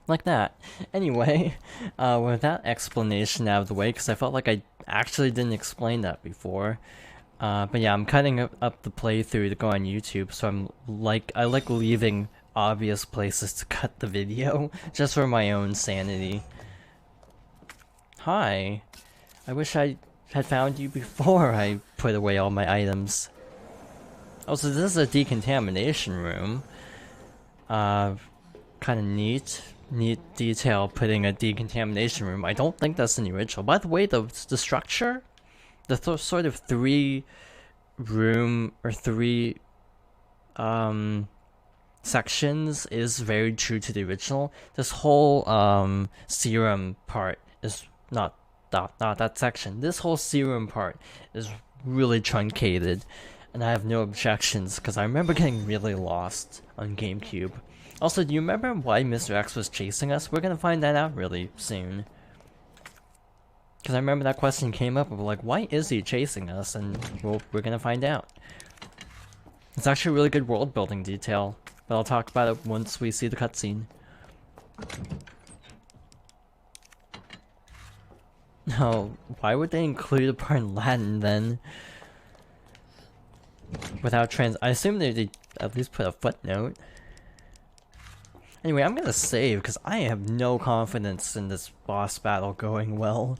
Like that. Anyway, with that explanation out of the way, because I felt like I actually didn't explain that before. But yeah, I'm cutting up the playthrough to go on YouTube, so I like leaving obvious places to cut the video, just for my own sanity. Hi. I wish I had found you before I put away all my items. Oh, so this is a decontamination room. Kind of neat. Neat detail putting a decontamination room. I don't think that's in the original. By the way, the structure, the sort of three room or three sections is very true to the original. This whole serum part is not that section. This whole serum part is really truncated, and I have no objections because I remember getting really lost on GameCube. Also, do you remember why Mr. X was chasing us? We're gonna find that out really soon. Because I remember that question came up of like, why is he chasing us? And well, we're gonna find out. It's actually a really good world building detail, but I'll talk about it once we see the cutscene. No, why would they include a part in Latin then? Without I assume they'd at least put a footnote. Anyway, I'm gonna save because I have no confidence in this boss battle going well.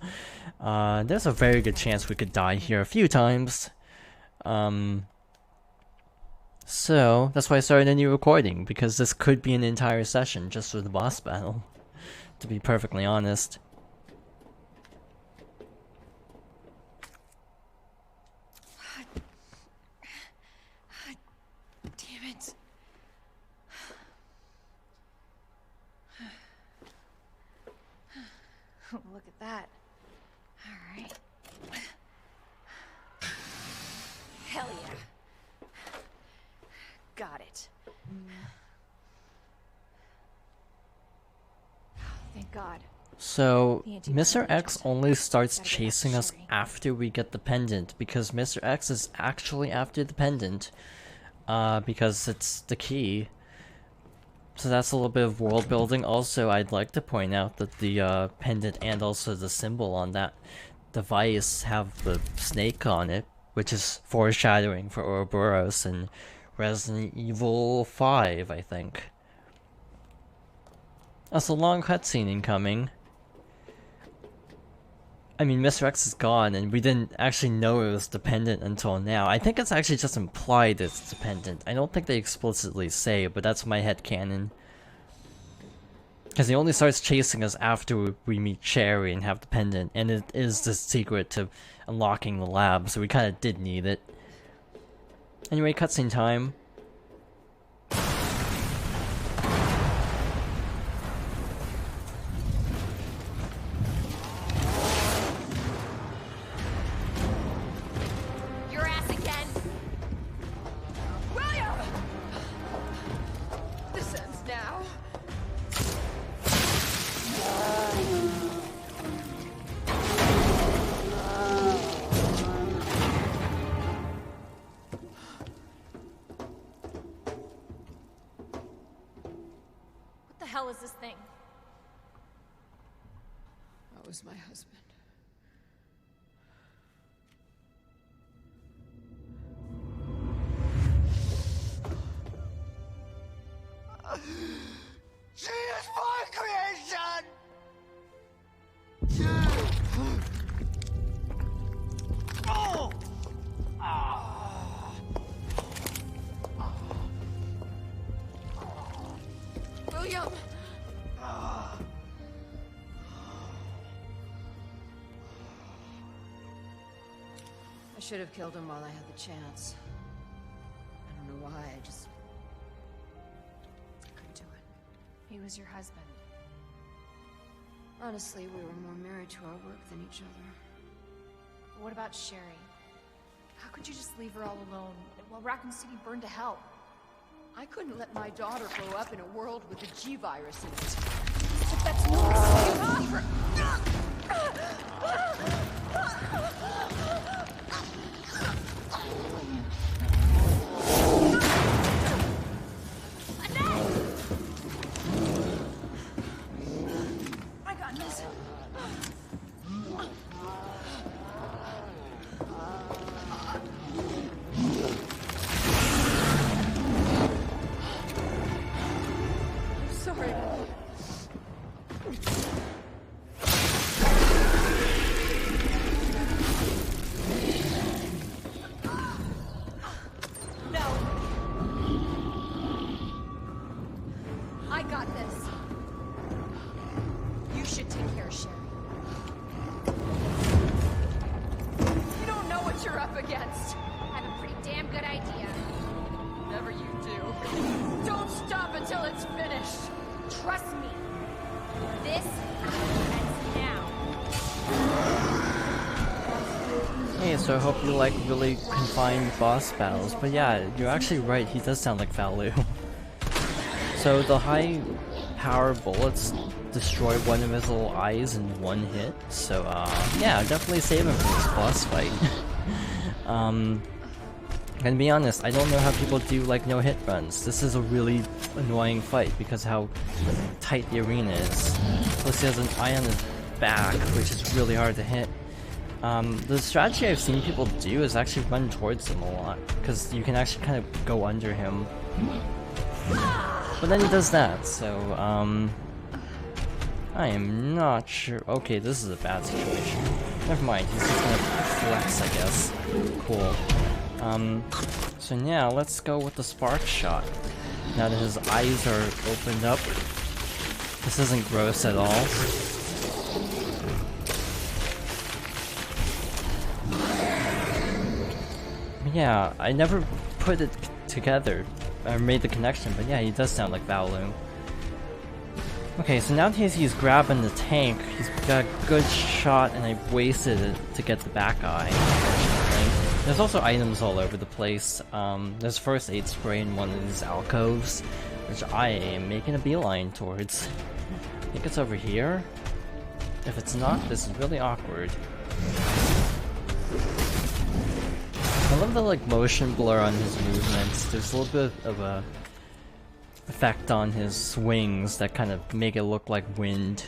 There's a very good chance we could die here a few times. So that's why I started a new recording, because this could be an entire session just for the boss battle, to be perfectly honest. Damn it. Look at that. Alright. Hell yeah. Got it. Thank God. So, Mr. X only starts chasing us after we get the pendant, because Mr. X is actually after the pendant, because it's the key. So that's a little bit of world building. Also, I'd like to point out that the pendant and also the symbol on that device have the snake on it, which is foreshadowing for Ouroboros in Resident Evil 5, I think. That's a long cutscene incoming. I mean, Mr. X is gone, and we didn't actually know it was dependent until now. I think it's actually just implied it's dependent. I don't think they explicitly say, but that's my headcanon. Because he only starts chasing us after we meet Cherry and have the pendant, and it is the secret to unlocking the lab, so we kind of did need it. Anyway, cutscene time. What the hell is this thing? That was my husband. She is my creation! Oh! William! I should have killed him while I had the chance. I don't know why, I just couldn't do it. He was your husband. Honestly, we were more married to our work than each other. What about Sherry? How could you just leave her all alone while Raccoon City burned to hell? I couldn't let my daughter grow up in a world with a G virus in it. But that's no excuse for... until it's finished. Trust me. This ends now. Hey, so I hope you like really confined boss battles, but yeah, you're actually right, he does sound like Valu. So the high power bullets destroy one of his little eyes in one hit, so yeah, definitely save him for this boss fight. And to be honest, I don't know how people do like no hit runs. This is a really annoying fight because how tight the arena is. Plus he has an eye on his back, which is really hard to hit. The strategy I've seen people do is actually run towards him a lot, because you can actually kind of go under him. But then he does that, so I am not sure. Okay, this is a bad situation. Never mind, he's just gonna flex, I guess. Cool. So now let's go with the spark shot. Now that his eyes are opened up. This isn't gross at all. Yeah, I never put it together, or made the connection, but yeah, he does sound like Valu. Okay, so now that he's grabbing the tank, he's got a good shot, and I wasted it to get the back eye, unfortunately. There's also items all over the place. There's first aid spray in one of these alcoves, which I am making a beeline towards. I think it's over here. If it's not, this is really awkward. I love the like motion blur on his movements. There's a little bit of a effect on his swings that kind of make it look like wind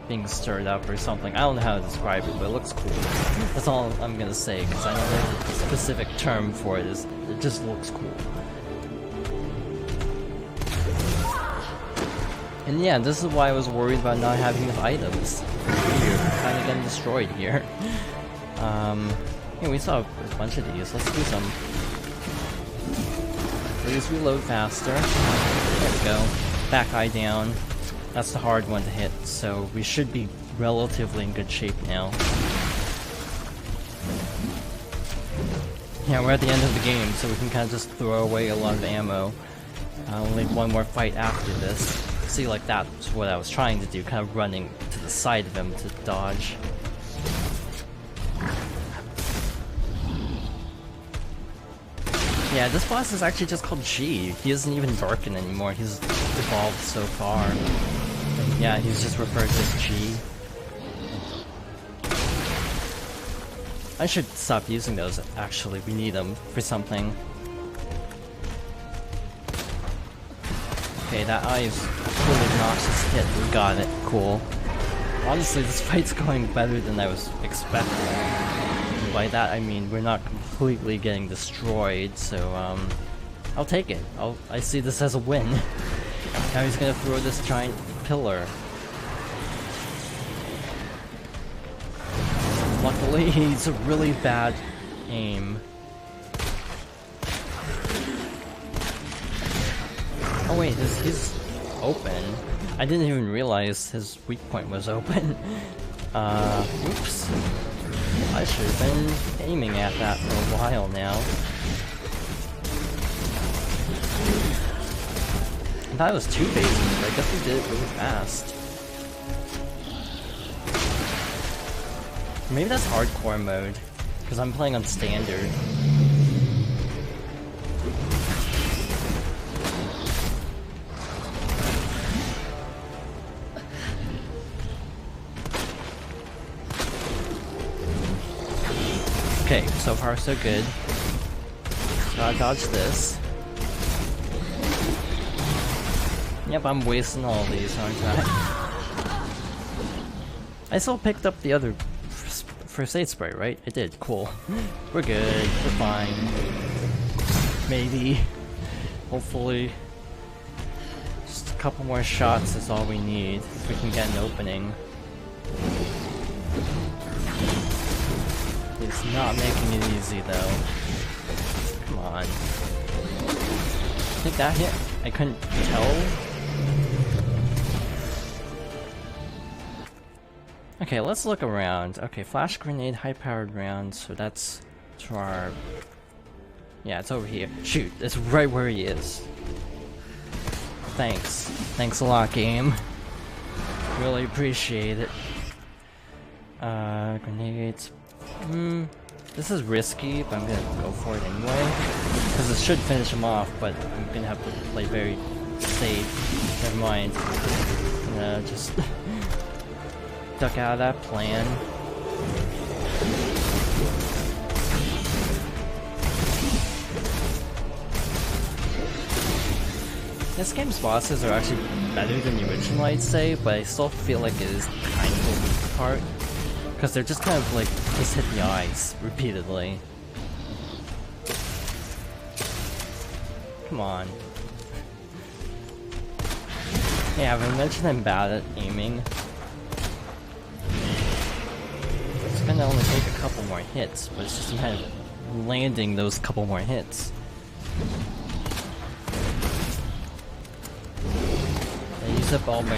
being stirred up or something. I don't know how to describe it, but it looks cool. That's all I'm gonna say, because I know the specific term for it is, it just looks cool. And yeah, this is why I was worried about not having enough items. Here, kind of getting destroyed here. Yeah, we saw a bunch of these. Let's do some. Please reload faster. There we go. Back eye down. That's the hard one to hit, so we should be relatively in good shape now. Yeah, we're at the end of the game, so we can kind of just throw away a lot of ammo. Only one more fight after this. See, like that's what I was trying to do, kind of running to the side of him to dodge. Yeah, this boss is actually just called G. He isn't even Birkin anymore, he's evolved so far. And yeah, he's just referred to as G. I should stop using those, actually. We need them for something. Okay, that eye is a really obnoxious hit. We got it. Cool. Honestly, this fight's going better than I was expecting. And by that, I mean we're not completely getting destroyed, so, I'll take it. I see this as a win. Now he's gonna throw this giant pillar. Luckily, he's a really bad aim. Oh wait, he's open. I didn't even realize his weak point was open. Oops. I should have been aiming at that for a while now. I thought it was 2 phases, but I guess we did it really fast. Maybe that's hardcore mode, because I'm playing on standard. Okay, so far so good. Gotta dodge this. Yep, I'm wasting all these, aren't I? I still picked up the other first aid spray, right? I did, cool. We're good, we're fine. Maybe. Hopefully. Just a couple more shots is all we need, if we can get an opening. It's not making it easy though. Come on. I think that hit? I couldn't tell. Okay, let's look around. Okay, flash grenade, high-powered round, so that's to our... Yeah, it's over here. Shoot, it's right where he is. thanks. Thanks a lot, game. Really appreciate it. Grenades. This is risky, but I'm gonna go for it anyway. Because it should finish him off, but I'm gonna have to play very safe. Never mind. I'm gonna just duck out of that plan. This game's bosses are actually better than the original, I'd say, but I still feel like it is kind of a weak part. Because they're just kind of like, just hit the eyes repeatedly. Come on. Yeah, I mentioned I'm bad at aiming. It's gonna only take a couple more hits, but it's just kind of landing those couple more hits. I use up all my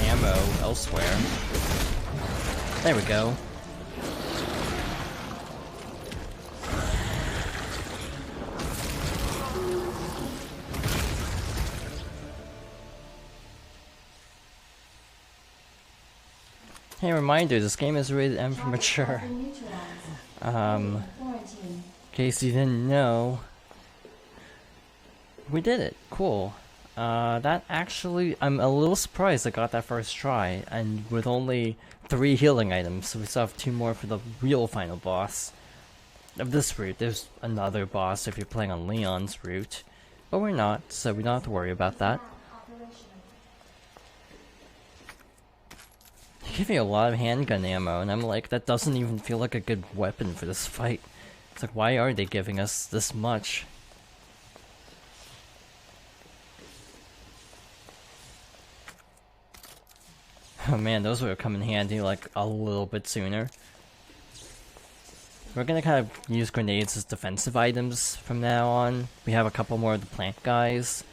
ammo elsewhere. There we go. Hey, reminder, this game is rated M for mature. In case you didn't know. We did it. Cool. That actually, I'm a little surprised I got that first try, and with only 3 healing items, so we still have 2 more for the real final boss of this route. There's another boss if you're playing on Leon's route, but we're not, so we don't have to worry about that. They give me a lot of handgun ammo, and I'm like, that doesn't even feel like a good weapon for this fight. It's like, why are they giving us this much? Oh man, those would have come in handy like a little bit sooner. We're gonna kind of use grenades as defensive items from now on. We have a couple more of the plant guys.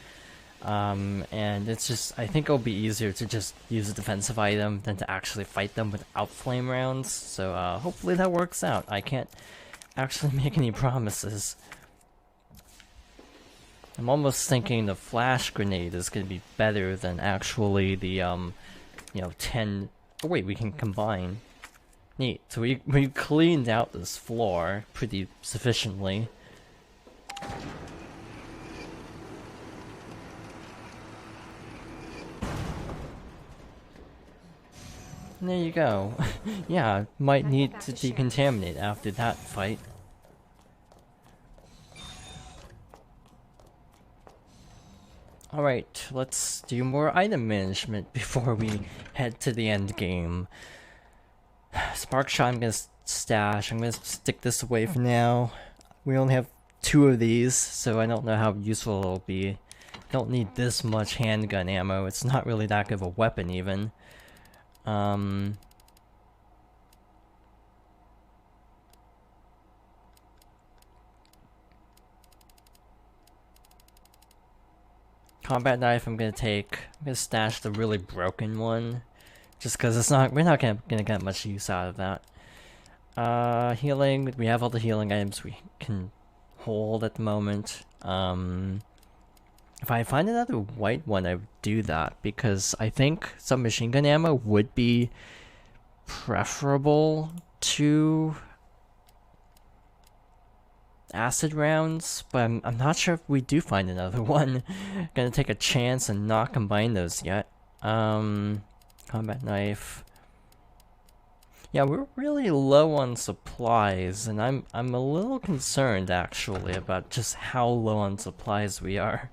And it's just, I think it'll be easier to just use a defensive item than to actually fight them without flame rounds. So hopefully that works out. I can't actually make any promises. I'm almost thinking the flash grenade is gonna be better than actually the you know, 10... Oh wait, we can combine. Neat. So we cleaned out this floor pretty sufficiently. And there you go. Yeah, might need to decontaminate after that fight. Alright, let's do more item management before we head to the end game. Spark shot I'm gonna stash. I'm gonna stick this away for now. We only have 2 of these, so I don't know how useful it'll be. Don't need this much handgun ammo. It's not really that good of a weapon even. Combat knife I'm gonna take. I'm gonna stash the really broken one. Just cause it's not, we're not gonna get much use out of that. Healing, we have all the healing items we can hold at the moment. If I find another white one, I would do that, because I think some machine gun ammo would be preferable to acid rounds, but I'm not sure if we do find another one. Gonna take a chance and not combine those yet. Combat knife. Yeah, we're really low on supplies, and I'm a little concerned actually about just how low on supplies we are.